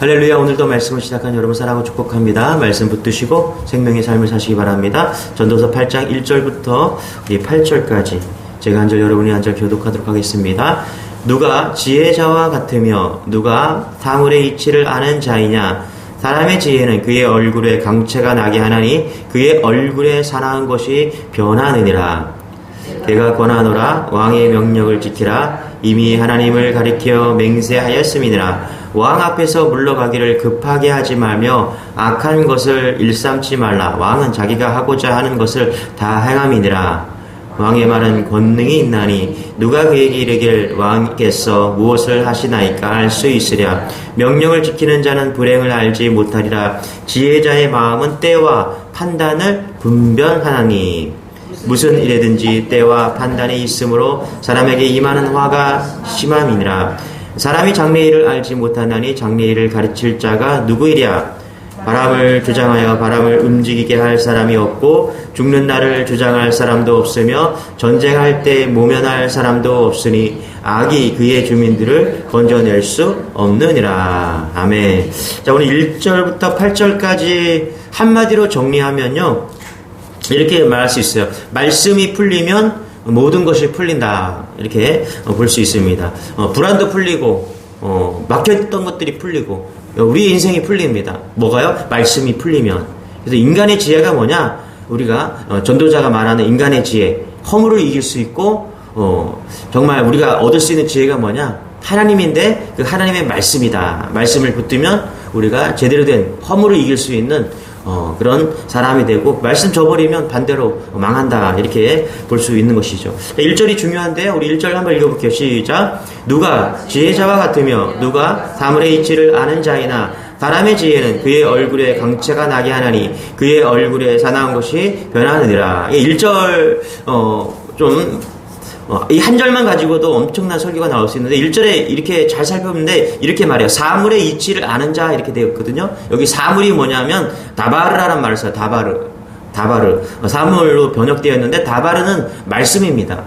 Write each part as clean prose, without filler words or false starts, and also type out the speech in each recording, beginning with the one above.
할렐루야. 오늘도 말씀을 시작한 여러분 사랑하고 축복합니다. 말씀 붙드시고 생명의 삶을 사시기 바랍니다. 전도서 8장 1절부터 8절까지 제가 한 절 여러분이 한 절 교독하도록 하겠습니다. 누가 지혜자와 같으며 누가 사물의 이치를 아는 자이냐. 사람의 지혜는 그의 얼굴에 강체가 나게 하나니 그의 얼굴에 사나운 것이 변하느니라. 내가 권하노라. 왕의 명령을 지키라. 이미 하나님을 가리켜 맹세하였음이니라. 왕 앞에서 물러가기를 급하게 하지 말며 악한 것을 일삼지 말라. 왕은 자기가 하고자 하는 것을 다 행함이니라. 왕의 말은 권능이 있나니 누가 그에게 이르길 왕께서 무엇을 하시나이까 알 수 있으랴. 명령을 지키는 자는 불행을 알지 못하리라. 지혜자의 마음은 때와 판단을 분별하나니 무슨 일에든지 때와 판단이 있으므로 사람에게 임하는 화가 심함이니라. 사람이 장래일을 알지 못하나니 장래일을 가르칠 자가 누구이랴. 바람을 주장하여 바람을 움직이게 할 사람이 없고 죽는 날을 주장할 사람도 없으며 전쟁할 때 모면할 사람도 없으니 악이 그의 주민들을 건져낼 수 없느니라. 아멘. 자, 오늘 1절부터 8절까지 한마디로 정리하면요, 이렇게 말할 수 있어요. 말씀이 풀리면 모든 것이 풀린다. 이렇게 볼 수 있습니다. 불안도 풀리고 막혀있던 것들이 풀리고 우리의 인생이 풀립니다. 뭐가요? 말씀이 풀리면. 그래서 인간의 지혜가 뭐냐? 우리가 전도자가 말하는 인간의 지혜, 허물을 이길 수 있고 정말 우리가 얻을 수 있는 지혜가 뭐냐? 하나님인데 그 하나님의 말씀이다. 말씀을 붙들면 우리가 제대로 된 허물을 이길 수 있는 그런 사람이 되고, 말씀 저버리면 반대로 망한다. 이렇게 볼 수 있는 것이죠. 1절이 중요한데요. 우리 1절 한번 읽어볼게요. 시작. 누가 지혜자와 같으며 누가 사물의 이치를 아는 자이나 사람의 지혜는 그의 얼굴에 강체가 나게 하나니 그의 얼굴에 사나운 것이 변하느니라. 1절 이 한 절만 가지고도 엄청난 설교가 나올 수 있는데 1절에 이렇게 잘 살펴보는데 이렇게 말해요. 사물의 이치를 아는 자 이렇게 되어 있거든요. 여기 사물이 뭐냐면 다바르라는 말을 써요. 다바르. 사물로 번역되어 있는데 다바르는 말씀입니다.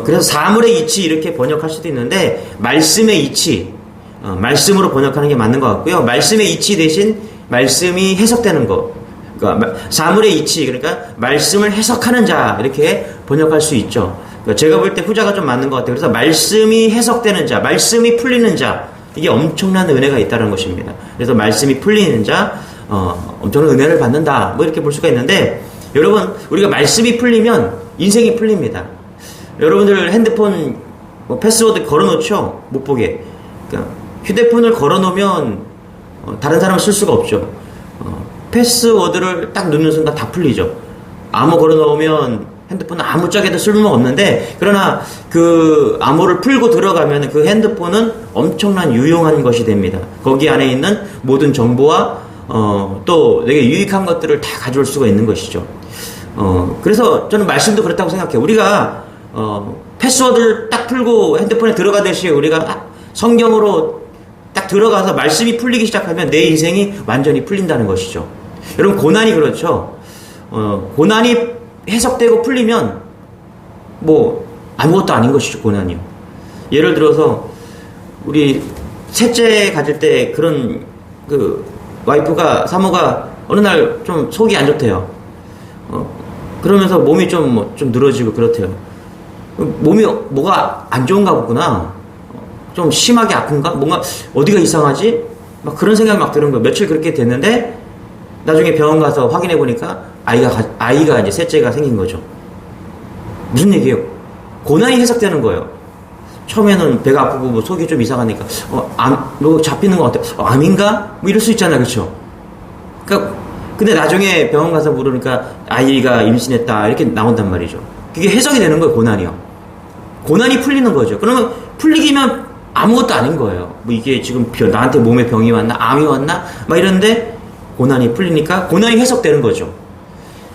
그래서 사물의 이치 이렇게 번역할 수도 있는데 말씀의 이치, 말씀으로 번역하는 게 맞는 것 같고요. 말씀의 이치 대신 말씀이 해석되는 것. 그러니까 사물의 이치, 그러니까 말씀을 해석하는 자 이렇게 번역할 수 있죠. 제가 볼 때 후자가 좀 맞는 것 같아요. 그래서 말씀이 해석되는 자, 말씀이 풀리는 자, 이게 엄청난 은혜가 있다는 것입니다. 그래서 말씀이 풀리는 자, 엄청난 은혜를 받는다. 뭐 이렇게 볼 수가 있는데, 여러분, 우리가 말씀이 풀리면 인생이 풀립니다. 여러분들 핸드폰 패스워드 걸어놓죠? 못 보게. 그러니까 휴대폰을 걸어놓으면 다른 사람은 쓸 수가 없죠. 패스워드를 딱 누르는 순간 다 풀리죠. 암호 걸어놓으면 핸드폰은 아무짝에도 쓸모 없는데, 그러나 그 암호를 풀고 들어가면 그 핸드폰은 엄청난 유용한 것이 됩니다. 거기 안에 있는 모든 정보와 또 되게 유익한 것들을 다 가져올 수가 있는 것이죠. 그래서 저는 말씀도 그렇다고 생각해요. 우리가 패스워드를 딱 풀고 핸드폰에 들어가듯이 우리가 성경으로 딱 들어가서 말씀이 풀리기 시작하면 내 인생이 완전히 풀린다는 것이죠. 여러분, 고난이 그렇죠. 고난이 해석되고 풀리면 뭐 아무것도 아닌 것이죠. 고난이요. 예를 들어서 우리 셋째 가질 때 그런 그 와이프가 사모가 어느 날 좀 속이 안 좋대요. 그러면서 몸이 좀 늘어지고 그렇대요. 몸이 뭐가 안 좋은가 보구나. 좀 심하게 아픈가? 뭔가 어디가 이상하지? 막 그런 생각이 막 드는 거예요. 며칠 그렇게 됐는데 나중에 병원 가서 확인해 보니까 아이가 이제 셋째가 생긴 거죠. 무슨 얘기예요? 고난이 해석되는 거예요. 처음에는 배가 아프고 뭐 속이 좀 이상하니까 뭐 잡히는 것 같아. 암인가? 뭐 이럴 수 있잖아요, 그렇죠? 그러니까 근데 나중에 병원 가서 물으니까 아이가 임신했다 이렇게 나온단 말이죠. 그게 해석이 되는 거예요, 고난이요. 고난이 풀리는 거죠. 그러면 풀리기면 아무것도 아닌 거예요. 뭐 이게 지금 나한테 몸에 병이 왔나, 암이 왔나, 막 이런데 고난이 풀리니까 고난이 해석되는 거죠.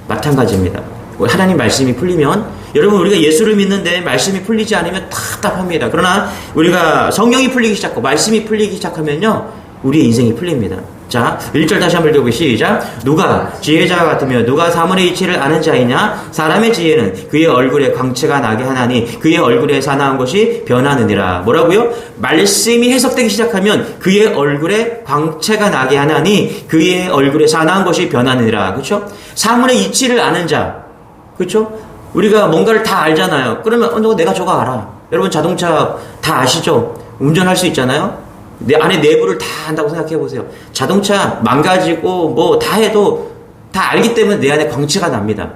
마찬가지입니다. 하나님 말씀이 풀리면, 여러분, 우리가 예수를 믿는데 말씀이 풀리지 않으면 답답합니다. 그러나 우리가 성경이 풀리기 시작하고 말씀이 풀리기 시작하면요, 우리의 인생이 풀립니다. 자, 1절 다시 한번 읽어보기 시작. 누가 지혜자와 같으며 누가 사물의 이치를 아는 자이냐? 사람의 지혜는 그의 얼굴에 광채가 나게 하나니 그의 얼굴에 사나운 것이 변하느니라. 뭐라고요? 말씀이 해석되기 시작하면 그의 얼굴에 광채가 나게 하나니 그의 얼굴에 사나운 것이 변하느니라. 그렇죠? 사물의 이치를 아는 자. 그렇죠? 우리가 뭔가를 다 알잖아요. 그러면 너 내가 저거 알아. 여러분 자동차 다 아시죠? 운전할 수 있잖아요. 내 안에 내부를 다 안다고 생각해 보세요. 자동차 망가지고 뭐 다 해도 다 알기 때문에 내 안에 광채가 납니다.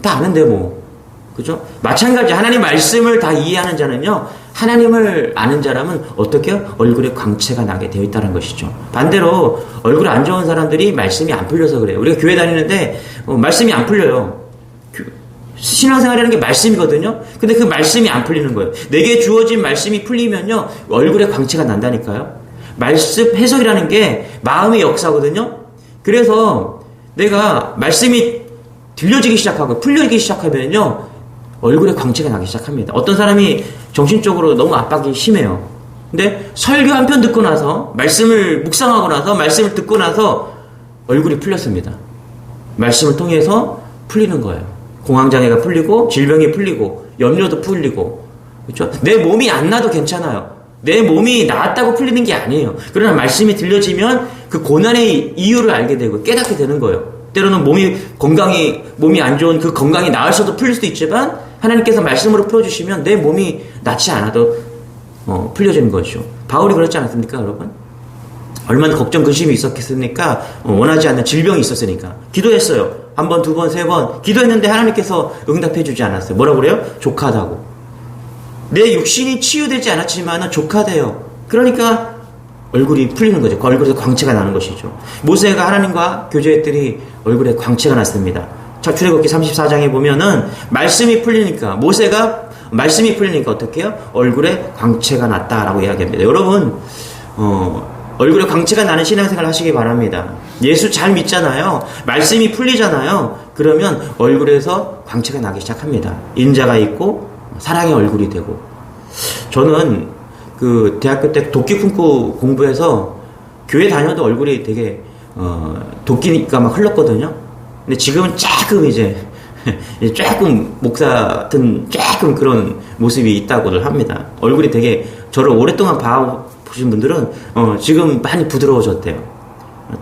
다 아는데 뭐. 그죠? 마찬가지 하나님 말씀을 다 이해하는 자는요. 하나님을 아는 자라면 어떻게 얼굴에 광채가 나게 되어 있다는 것이죠. 반대로 얼굴 안 좋은 사람들이 말씀이 안 풀려서 그래요. 우리가 교회 다니는데 말씀이 안 풀려요. 신앙생활이라는 게 말씀이거든요. 근데 그 말씀이 안 풀리는 거예요. 내게 주어진 말씀이 풀리면요. 얼굴에 광채가 난다니까요. 말씀 해석이라는 게 마음의 역사거든요. 그래서 내가 말씀이 들려지기 시작하고 풀려지기 시작하면요. 얼굴에 광채가 나기 시작합니다. 어떤 사람이 정신적으로 너무 압박이 심해요. 근데 설교 한 편 듣고 나서 말씀을 묵상하고 나서 말씀을 듣고 나서 얼굴이 풀렸습니다. 말씀을 통해서 풀리는 거예요. 공황장애가 풀리고 질병이 풀리고 염려도 풀리고 그렇죠? 내 몸이 안 나도 괜찮아요. 내 몸이 나았다고 풀리는 게 아니에요. 그러나 말씀이 들려지면 그 고난의 이유를 알게 되고 깨닫게 되는 거예요. 때로는 몸이 안 좋은 그 건강이 나을수도 풀릴 수도 있지만 하나님께서 말씀으로 풀어주시면 내 몸이 낫지 않아도 풀려지는 거죠. 바울이 그렇지 않았습니까, 여러분? 얼마나 걱정, 근심이 있었겠습니까? 원하지 않는 질병이 있었으니까. 기도했어요. 한 번, 두 번, 세 번. 기도했는데 하나님께서 응답해 주지 않았어요. 뭐라고 그래요? 족하다고. 내 육신이 치유되지 않았지만 족하대요. 그러니까 얼굴이 풀리는 거죠. 그 얼굴에서 광채가 나는 것이죠. 모세가 하나님과 교제했더니 얼굴에 광채가 났습니다. 자, 출애굽기 34장에 보면은 말씀이 풀리니까 모세가 말씀이 풀리니까 어떻게 해요? 얼굴에 광채가 났다라고 이야기합니다. 여러분 얼굴에 광채가 나는 신앙생활 하시기 바랍니다. 예수 잘 믿잖아요. 말씀이 풀리잖아요. 그러면 얼굴에서 광채가 나기 시작합니다. 인자가 있고 사랑의 얼굴이 되고. 저는 그 대학교 때 도끼 품고 공부해서 교회 다녀도 얼굴이 되게 도끼니까 막 흘렀거든요. 근데 지금은 조금 이제 조금 목사 같은 조금 그런 모습이 있다고들 합니다. 얼굴이 되게 저를 오랫동안 보신 분들은 지금 많이 부드러워졌대요.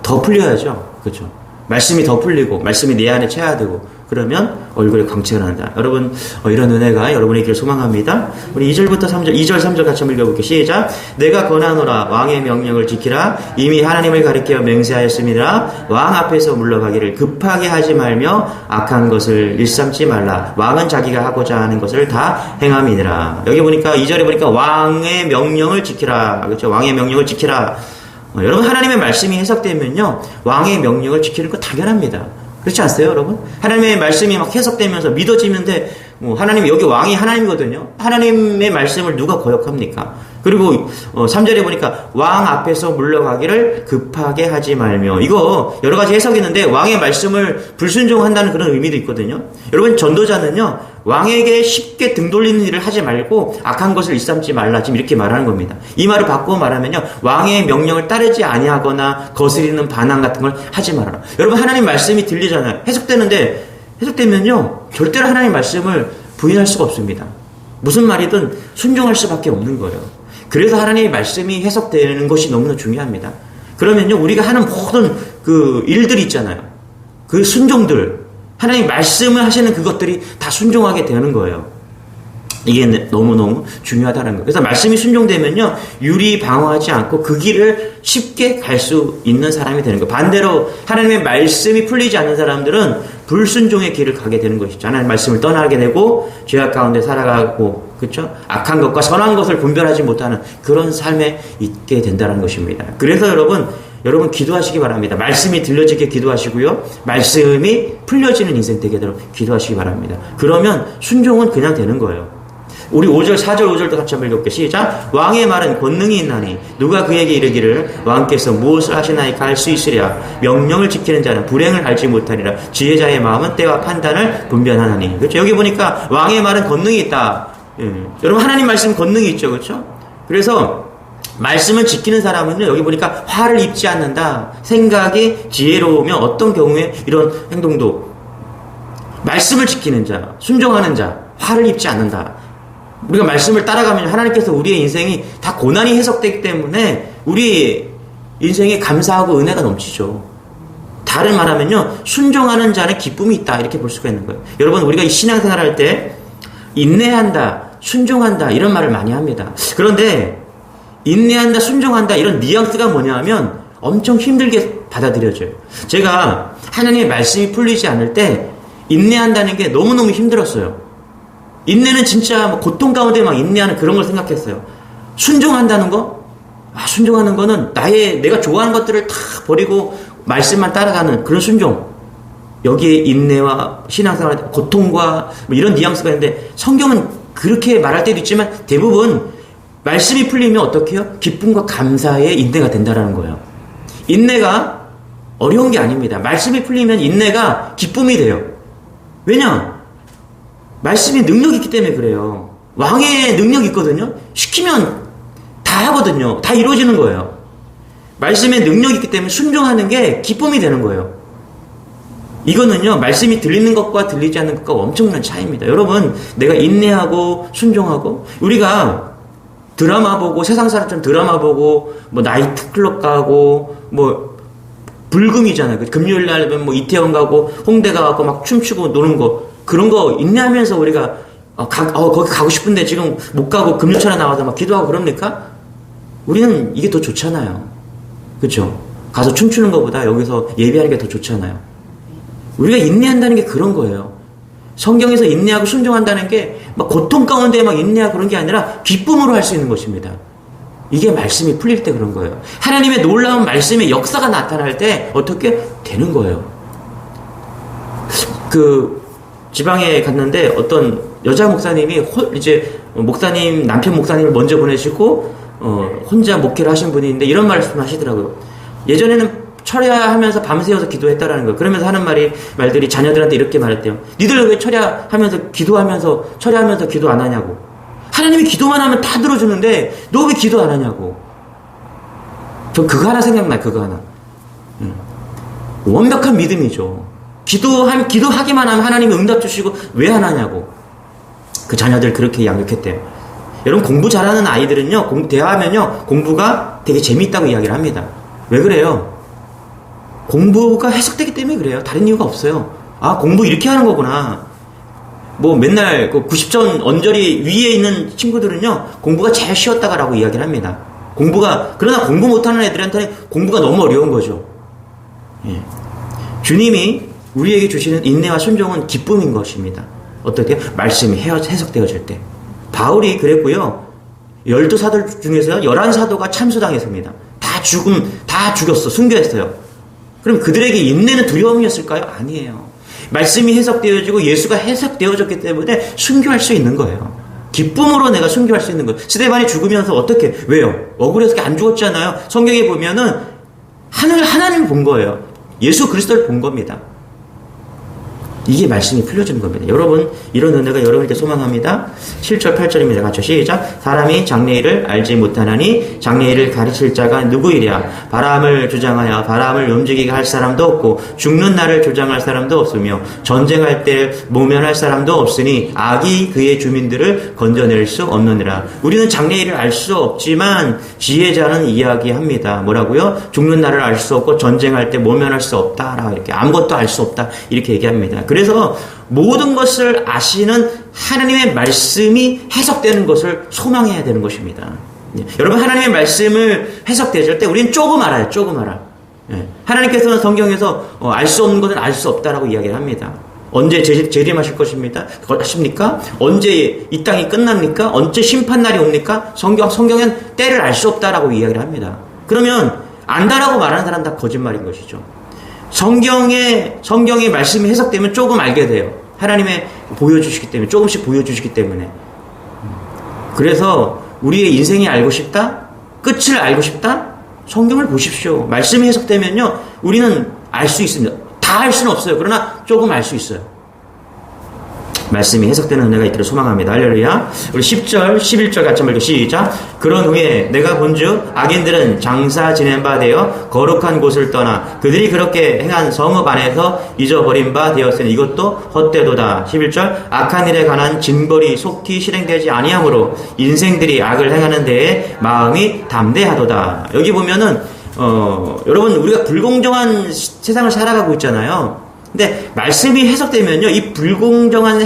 더 풀려야죠. 그렇죠? 말씀이 더 풀리고 말씀이 내 안에 체화되고 그러면 얼굴에 광채가 난다. 여러분 이런 은혜가 여러분에게 소망합니다. 우리 2절부터 3절 2절 3절 같이 한번 읽어볼게요. 시작. 내가 권하노라 왕의 명령을 지키라. 이미 하나님을 가리켜 맹세하였습니다. 왕 앞에서 물러가기를 급하게 하지 말며 악한 것을 일삼지 말라. 왕은 자기가 하고자 하는 것을 다 행함이니라. 여기 보니까 2절에 보니까 왕의 명령을 지키라. 그렇죠? 왕의 명령을 지키라. 여러분 하나님의 말씀이 해석되면요 왕의 명령을 지키는 거 당연합니다. 그렇지 않으세요, 여러분? 하나님의 말씀이 막 해석되면서 믿어지는데 하나님 여기 왕이 하나님이거든요. 하나님의 말씀을 누가 거역합니까? 그리고 3절에 보니까 왕 앞에서 물러가기를 급하게 하지 말며 이거 여러 가지 해석이 있는데 왕의 말씀을 불순종한다는 그런 의미도 있거든요. 여러분 전도자는요 왕에게 쉽게 등 돌리는 일을 하지 말고 악한 것을 일삼지 말라 지금 이렇게 말하는 겁니다. 이 말을 바꾸어 말하면요 왕의 명령을 따르지 아니하거나 거스리는 반항 같은 걸 하지 말아라. 여러분 하나님 말씀이 들리잖아요. 해석되면요 절대로 하나님 말씀을 부인할 수가 없습니다. 무슨 말이든 순종할 수밖에 없는 거예요. 그래서 하나님의 말씀이 해석되는 것이 너무나 중요합니다. 그러면요 우리가 하는 모든 그 일들이 있잖아요. 그 순종들 하나님 말씀을 하시는 그것들이 다 순종하게 되는 거예요. 이게 너무너무 중요하다는 거예요. 그래서 말씀이 순종되면요 유리방어하지 않고 그 길을 쉽게 갈 수 있는 사람이 되는 거예요. 반대로 하나님의 말씀이 풀리지 않는 사람들은 불순종의 길을 가게 되는 것이죠. 하나님의 말씀을 떠나게 되고 죄악 가운데 살아가고 그렇죠? 악한 것과 선한 것을 분별하지 못하는 그런 삶에 있게 된다는 것입니다. 그래서 여러분 기도하시기 바랍니다. 말씀이 들려지게 기도하시고요. 말씀이 풀려지는 인생 되게 되도록 기도하시기 바랍니다. 그러면 순종은 그냥 되는 거예요. 우리 5절, 4절, 5절도 같이 한번 읽어볼게요. 시작. 왕의 말은 권능이 있나니 누가 그에게 이르기를 왕께서 무엇을 하시나이까 할 수 있으랴. 명령을 지키는 자는 불행을 알지 못하리라. 지혜자의 마음은 때와 판단을 분별하나니. 그렇죠? 여기 보니까 왕의 말은 권능이 있다. 예. 여러분 하나님 말씀 권능이 있죠. 그렇죠? 그래서 말씀을 지키는 사람은요, 여기 보니까 화를 입지 않는다. 생각이 지혜로우면 어떤 경우에 이런 행동도 말씀을 지키는 자, 순종하는 자, 화를 입지 않는다. 우리가 말씀을 따라가면 하나님께서 우리의 인생이 다 고난이 해석되기 때문에 우리 인생에 감사하고 은혜가 넘치죠. 다른 말하면요, 순종하는 자는 기쁨이 있다, 이렇게 볼 수가 있는 거예요. 여러분, 우리가 이 신앙생활 할 때 인내한다, 순종한다 이런 말을 많이 합니다. 그런데 인내한다, 순종한다 이런 뉘앙스가 뭐냐 하면 엄청 힘들게 받아들여져요. 제가 하나님의 말씀이 풀리지 않을 때 인내한다는 게 너무너무 힘들었어요. 인내는 진짜 고통 가운데 막 인내하는 그런 걸 생각했어요. 순종한다는 거? 순종하는 거는 내가 좋아하는 것들을 다 버리고 말씀만 따라가는 그런 순종. 여기에 인내와 신앙생활, 고통과 뭐 이런 뉘앙스가 있는데 성경은 그렇게 말할 때도 있지만 대부분 말씀이 풀리면 어떻게 해요? 기쁨과 감사의 인내가 된다라는 거예요. 인내가 어려운 게 아닙니다. 말씀이 풀리면 인내가 기쁨이 돼요. 왜냐? 말씀이 능력이 있기 때문에 그래요. 왕의 능력이 있거든요. 시키면 다 하거든요. 다 이루어지는 거예요. 말씀에 능력이 있기 때문에 순종하는 게 기쁨이 되는 거예요. 이거는요, 말씀이 들리는 것과 들리지 않는 것과 엄청난 차이입니다. 여러분, 내가 인내하고 순종하고, 우리가 드라마 보고, 세상 사람처럼 드라마 보고, 뭐 나이트클럽 가고, 뭐 불금이잖아요. 금요일 날면 뭐 이태원 가고, 홍대 가고 막 춤추고 노는 거, 그런 거 인내하면서 우리가 거기 가고 싶은데 지금 못 가고 금요철에 나와서 막 기도하고 그럽니까? 우리는 이게 더 좋잖아요. 그렇죠? 가서 춤추는 것보다 여기서 예배하는 게 더 좋잖아요. 우리가 인내한다는 게 그런 거예요. 성경에서 인내하고 순종한다는 게 막 고통 가운데 막 인내하고 그런 게 아니라 기쁨으로 할 수 있는 것입니다. 이게 말씀이 풀릴 때 그런 거예요. 하나님의 놀라운 말씀의 역사가 나타날 때 어떻게 되는 거예요. 지방에 갔는데 어떤 여자 목사님이 이제 남편 목사님을 먼저 보내시고 혼자 목회를 하신 분이 있는데 이런 말씀 하시더라고요. 예전에는 철야하면서 밤새워서 기도했다라는 거예요. 그러면서 하는 말들이 자녀들한테 이렇게 말했대요. 니들 왜 철야하면서 기도 안 하냐고. 하나님이 기도만 하면 다 들어주는데 너 왜 기도 안 하냐고. 저 그거 하나 생각나요. 그거 하나. 완벽한 믿음이죠. 기도하기만 하면 하나님이 응답 주시고 왜 안 하냐고. 그 자녀들 그렇게 양육했대요. 여러분, 공부 잘하는 아이들은요, 대화하면요, 공부가 되게 재미있다고 이야기를 합니다. 왜 그래요? 공부가 해석되기 때문에 그래요. 다른 이유가 없어요. 공부 이렇게 하는 거구나. 뭐 맨날 90점 언저리 위에 있는 친구들은요, 공부가 제일 쉬웠다라고 이야기를 합니다. 그러나 공부 못하는 애들한테는 공부가 너무 어려운 거죠. 예. 주님이 우리에게 주시는 인내와 순종은 기쁨인 것입니다. 어떻게? 말씀이 해석되어질 때. 바울이 그랬고요. 12사도 중에서 11사도가 참수당했습니다. 다 죽였어. 순교했어요. 그럼 그들에게 인내는 두려움이었을까요? 아니에요. 말씀이 해석되어지고 예수가 해석되어졌기 때문에 순교할 수 있는 거예요. 기쁨으로 내가 순교할 수 있는 거예요. 스데반이 죽으면서 어떻게? 왜요? 억울해서 안 죽었잖아요. 성경에 보면은 하나님을 본 거예요. 예수 그리스도를 본 겁니다. 이게 말씀이 풀려지는 겁니다. 여러분, 이런 은혜가 여러분에게 소망합니다. 7절 8절입니다. 같이 시작. 사람이 장래일을 알지 못하나니 장래일을 가르칠 자가 누구이랴. 바람을 주장하여 바람을 움직이게 할 사람도 없고 죽는 날을 주장할 사람도 없으며 전쟁할 때 모면할 사람도 없으니 악이 그의 주민들을 건져낼 수 없느니라. 우리는 장래일을 알 수 없지만 지혜자는 이야기합니다. 뭐라고요? 죽는 날을 알 수 없고 전쟁할 때 모면할 수 없다. 이렇게 아무것도 알 수 없다. 이렇게 얘기합니다. 그래서 모든 것을 아시는 하나님의 말씀이 해석되는 것을 소망해야 되는 것입니다. 여러분, 하나님의 말씀을 해석되실 때 우리는 조금 알아요. 하나님께서는 성경에서 알 수 없는 것은 알 수 없다라고 이야기를 합니다. 언제 재림하실 것입니까? 언제 이 땅이 끝납니까? 언제 심판날이 옵니까? 성경엔 때를 알 수 없다라고 이야기를 합니다. 그러면 안다라고 말하는 사람 다 거짓말인 것이죠. 성경의 말씀이 해석되면 조금 알게 돼요. 하나님의 조금씩 보여주시기 때문에. 그래서 우리의 인생이 알고 싶다? 끝을 알고 싶다? 성경을 보십시오. 말씀이 해석되면요, 우리는 알 수 있습니다. 다 알 수는 없어요. 그러나 조금 알 수 있어요. 말씀이 해석되는 은혜가 있기를 소망합니다. 할렐루야. 우리 10절, 11절 같이 한번 읽고 시작. 그런 후에 내가 본즉 악인들은 장사 지낸 바 되어 거룩한 곳을 떠나 그들이 그렇게 행한 성읍 안에서 잊어버린 바 되었으니 이것도 헛되도다. 11절 악한 일에 관한 징벌이 속히 실행되지 아니하므로 인생들이 악을 행하는 데에 마음이 담대하도다. 여기 보면은 여러분 우리가 불공정한 세상을 살아가고 있잖아요. 근데 말씀이 해석되면요, 이 불공정한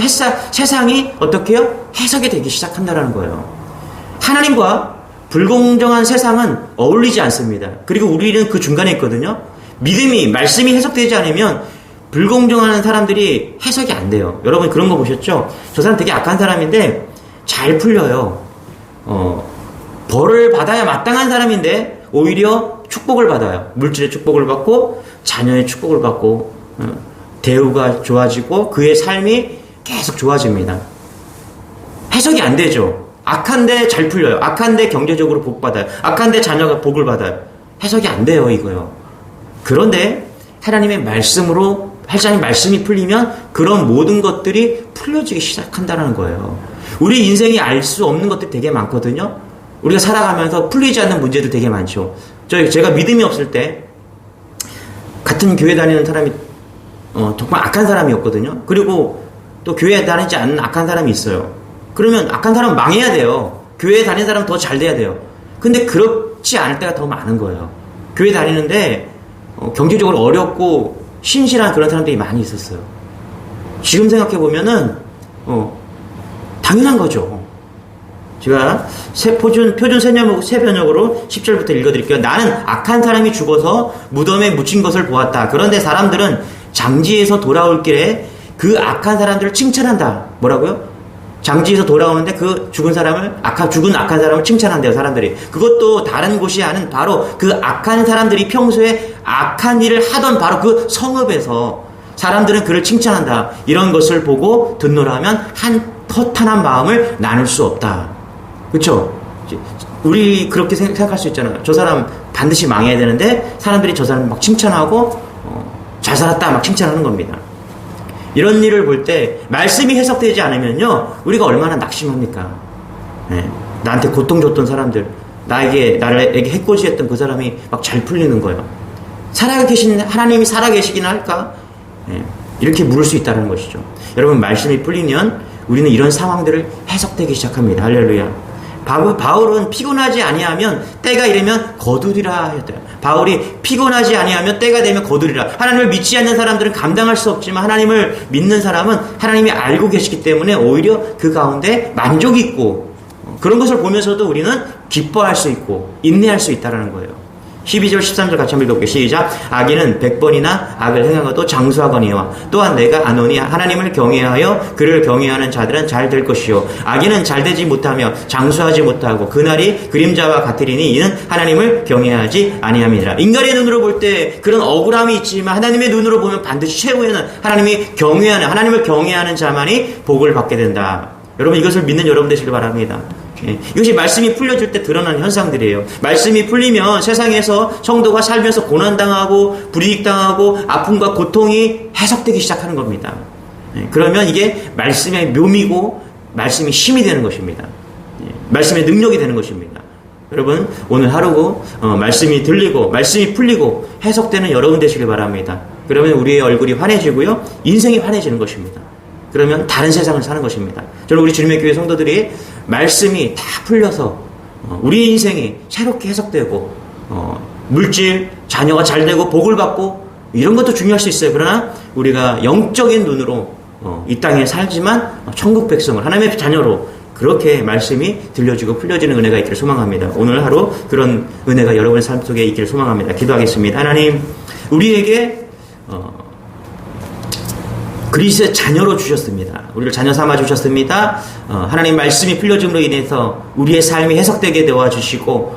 세상이 어떻게 해요? 해석이 되기 시작한다는 거예요. 하나님과 불공정한 세상은 어울리지 않습니다. 그리고 우리는 그 중간에 있거든요. 말씀이 해석되지 않으면 불공정한 사람들이 해석이 안 돼요. 여러분 그런 거 보셨죠? 저 사람 되게 악한 사람인데 잘 풀려요. 벌을 받아야 마땅한 사람인데 오히려 축복을 받아요. 물질의 축복을 받고 자녀의 축복을 받고 대우가 좋아지고 그의 삶이 계속 좋아집니다. 해석이 안 되죠. 악한데 잘 풀려요. 악한데 경제적으로 복 받아요. 악한데 자녀가 복을 받아요. 해석이 안 돼요, 이거요. 그런데 하나님의 말씀으로 하나님 말씀이 풀리면 그런 모든 것들이 풀려지기 시작한다는 거예요. 우리 인생이 알 수 없는 것들이 되게 많거든요. 우리가 살아가면서 풀리지 않는 문제도 되게 많죠. 제가 믿음이 없을 때 같은 교회 다니는 사람이 정말 악한 사람이었거든요. 그리고 또 교회에 다니지 않는 악한 사람이 있어요. 그러면 악한 사람은 망해야 돼요. 교회에 다니는 사람은 더 잘 돼야 돼요. 근데 그렇지 않을 때가 더 많은 거예요. 교회 다니는데 경제적으로 어렵고 신실한 그런 사람들이 많이 있었어요. 지금 생각해보면은 당연한 거죠. 제가 표준 새번역으로 10절부터 읽어드릴게요. 나는 악한 사람이 죽어서 무덤에 묻힌 것을 보았다. 그런데 사람들은 장지에서 돌아올 길에 그 악한 사람들을 칭찬한다. 뭐라고요? 장지에서 돌아오는데 그 죽은 악한 사람을 칭찬한대요, 사람들이. 그것도 다른 곳이 아닌 바로 그 악한 사람들이 평소에 악한 일을 하던 바로 그 성읍에서 사람들은 그를 칭찬한다. 이런 것을 보고 듣노라면 허탄한 마음을 나눌 수 없다. 그렇죠? 우리 그렇게 생각할 수 있잖아요. 저 사람 반드시 망해야 되는데 사람들이 저 사람 막 칭찬하고 잘 살았다 막 칭찬하는 겁니다. 이런 일을 볼 때 말씀이 해석되지 않으면요, 우리가 얼마나 낙심합니까? 네. 나한테 고통 줬던 사람들, 나에게 해코지했던 그 사람이 막 잘 풀리는 거예요. 하나님이 살아계시긴 할까? 네. 이렇게 물을 수 있다는 것이죠. 여러분, 말씀이 풀리면 우리는 이런 상황들을 해석되기 시작합니다. 할렐루야. 바울은 피곤하지 아니하면 때가 이르면 거두리라 했대요. 바울이 피곤하지 아니하면 때가 되면 거두리라. 하나님을 믿지 않는 사람들은 감당할 수 없지만 하나님을 믿는 사람은 하나님이 알고 계시기 때문에 오히려 그 가운데 만족이 있고 그런 것을 보면서도 우리는 기뻐할 수 있고 인내할 수 있다는 거예요. 12절 13절 같이 한번 읽어볼게요. 시작. 악인은 100번이나 악을 행하고도 장수하거니와 또한 내가 아노니 하나님을 경외하여 그를 경외하는 자들은 잘 될 것이요 악인은 잘 되지 못하며 장수하지 못하고 그날이 그림자와 같으리니 이는 하나님을 경외하지 아니함이니라. 인간의 눈으로 볼 때 그런 억울함이 있지만 하나님의 눈으로 보면 반드시 최후에는 하나님을 경외하는 자만이 복을 받게 된다. 여러분, 이것을 믿는 여러분 되시길 바랍니다. 이것이 말씀이 풀려질 때 드러나는 현상들이에요. 말씀이 풀리면 세상에서 성도가 살면서 고난당하고 불이익당하고 아픔과 고통이 해석되기 시작하는 겁니다. 그러면 이게 말씀의 묘미고 말씀이 힘이 되는 것입니다. 말씀의 능력이 되는 것입니다. 여러분, 오늘 하루고 말씀이 들리고 말씀이 풀리고 해석되는 여러분 되시길 바랍니다. 그러면 우리의 얼굴이 환해지고요, 인생이 환해지는 것입니다. 그러면 다른 세상을 사는 것입니다. 저는 우리 주님의 교회 성도들이 말씀이 다 풀려서 우리의 인생이 새롭게 해석되고 물질, 자녀가 잘 되고 복을 받고 이런 것도 중요할 수 있어요. 그러나 우리가 영적인 눈으로 이 땅에 살지만 천국 백성을 하나님의 자녀로 그렇게 말씀이 들려지고 풀려지는 은혜가 있기를 소망합니다. 오늘 하루 그런 은혜가 여러분의 삶 속에 있기를 소망합니다. 기도하겠습니다. 하나님, 우리에게 그리스도의 자녀로 주셨습니다. 우리를 자녀 삼아 주셨습니다. 하나님 말씀이 풀려짐으로 인해서 우리의 삶이 해석되게 도와주시고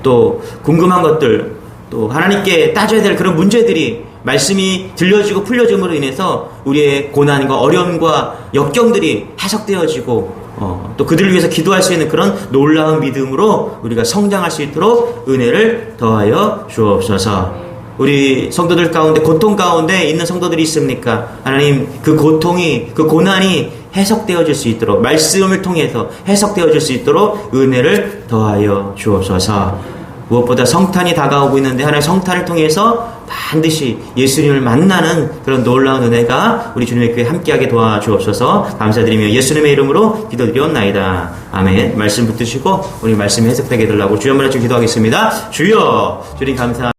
또 궁금한 것들, 또 하나님께 따져야 될 그런 문제들이 말씀이 들려지고 풀려짐으로 인해서 우리의 고난과 어려움과 역경들이 해석되어지고 또 그들을 위해서 기도할 수 있는 그런 놀라운 믿음으로 우리가 성장할 수 있도록 은혜를 더하여 주옵소서. 우리 성도들 가운데 고통 가운데 있는 성도들이 있습니까? 하나님 그 고통이 그 고난이 해석되어질 수 있도록 말씀을 통해서 해석되어질 수 있도록 은혜를 더하여 주옵소서. 무엇보다 성탄이 다가오고 있는데 하나님 성탄을 통해서 반드시 예수님을 만나는 그런 놀라운 은혜가 우리 주님의 교회 함께하게 도와주옵소서. 감사드리며 예수님의 이름으로 기도드리옵나이다. 아멘. 말씀 붙드시고 우리 말씀이 해석되게 해달라고 주여 한번 기도하겠습니다. 주여 주님 감사합니다.